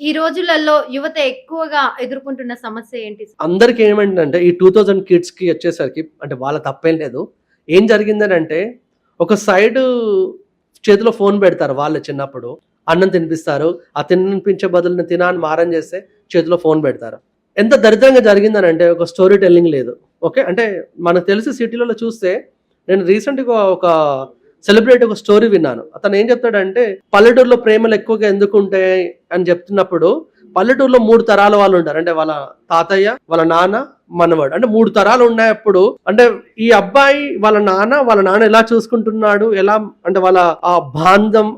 ఈ రోజులలో యువత ఎక్కువగా ఎదుర్కొంటున్న సమస్య ఏంటి? అందరికి ఏమంటే ఈ 2000 కిడ్స్ కి వచ్చేసరికి అంటే వాళ్ళ తప్పేం లేదు. ఏం జరిగిందని అంటే ఒక సైడ్ చేతిలో ఫోన్ పెడతారు వాళ్ళు చిన్నప్పుడు. అన్నం తినిపిస్తారు. ఆ తినిపించే బదులు తినాలని మారం చేస్తే చేతిలో ఫోన్ పెడతారు. ఎంత దరిద్రంగా జరిగిందని అంటే ఒక స్టోరీ టెల్లింగ్ లేదు. ఓకే, అంటే మనకు తెలిసి సిటీలలో చూస్తే నేను రీసెంట్గా ఒక సెలబ్రిటీ ఒక స్టోరీ విన్నాను. అతను ఏం చెప్తాడంటే పల్లెటూరులో ప్రేమలు ఎక్కువగా ఎందుకు ఉంటాయి అని చెప్తున్నప్పుడు పల్లెటూరులో 3 తరాల వాళ్ళు ఉంటారు. అంటే వాళ్ళ తాతయ్య, వాళ్ళ నాన్న, మనవాడు, అంటే 3 తరాలు ఉన్నాయప్పుడు అంటే ఈ అబ్బాయి వాళ్ళ నాన్న ఎలా చూసుకుంటున్నాడు, ఎలా అంటే వాళ్ళ ఆ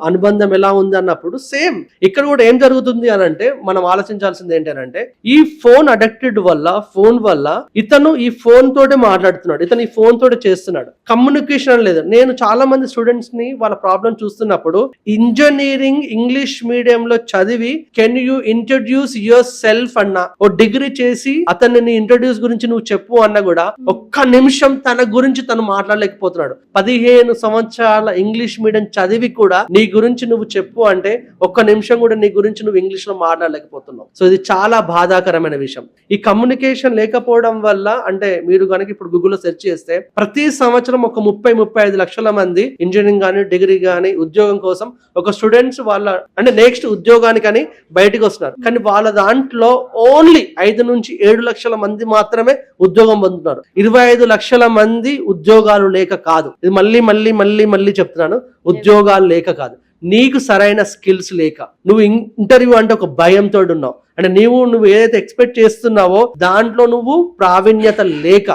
అనుబంధం ఎలా ఉంది అన్నప్పుడు సేమ్ ఇక్కడ కూడా ఏం జరుగుతుంది అని అంటే మనం ఆలోచించాల్సింది ఏంటంటే ఈ ఫోన్ అడిక్టెడ్ వల్ల ఇతను ఈ ఫోన్ తోటే మాట్లాడుతున్నాడు, ఇతను ఈ ఫోన్ తోటే చేస్తున్నాడు. కమ్యూనికేషన్ లేదు. నేను చాలా మంది స్టూడెంట్స్ ని వాళ్ళ ప్రాబ్లం చూస్తున్నప్పుడు ఇంజనీరింగ్ ఇంగ్లీష్ మీడియం లో చదివి can you introduce your self అన్న ఓ డిగ్రీ చేసి అతన్ని ఇంట్రడ్యూస్ గురించి నువ్వు చెప్పు అన్న కూడా ఒక్క నిమిషం తన గురించి తను మాట్లాడలేకపోతున్నాడు. 15 సంవత్సరాల ఇంగ్లీష్ మీడియం చదివి కూడా నీ గురించి నువ్వు చెప్పు అంటే ఒక్క నిమిషం కూడా నీ గురించి నువ్వు ఇంగ్లీష్ లో మాట్లాడలేకపోతున్నావు. సో ఇది చాలా బాధాకరమైన విషయం. ఈ కమ్యూనికేషన్ లేకపోవడం వల్ల అంటే మీరు కనుక ఇప్పుడు గూగుల్లో సెర్చ్ చేస్తే ప్రతి సంవత్సరం ఒక 30-35 లక్షల మంది ఇంజనీరింగ్ కానీ డిగ్రీ కానీ ఉద్యోగం కోసం ఒక స్టూడెంట్స్ వాళ్ళ అంటే నెక్స్ట్ ఉద్యోగానికని బయటకు వస్తున్నారు. కానీ వాళ్ళ దాంట్లో ఓన్లీ 5 నుంచి 7 లక్షల మంది మాత్రమే ఉద్యోగం పొందుతున్నారు. 25 లక్షల మంది ఉద్యోగాలు లేక కాదు. ఇది మళ్ళీ చెప్తున్నాను, ఉద్యోగాలు లేక కాదు, నీకు సరైన స్కిల్స్ లేక, నువ్వు ఇంటర్వ్యూ అంటే ఒక భయంతో ఉన్నావు, అంటే నువ్వు ఏదైతే ఎక్స్పెక్ట్ చేస్తున్నావో దాంట్లో నువ్వు ప్రావీణ్యత లేక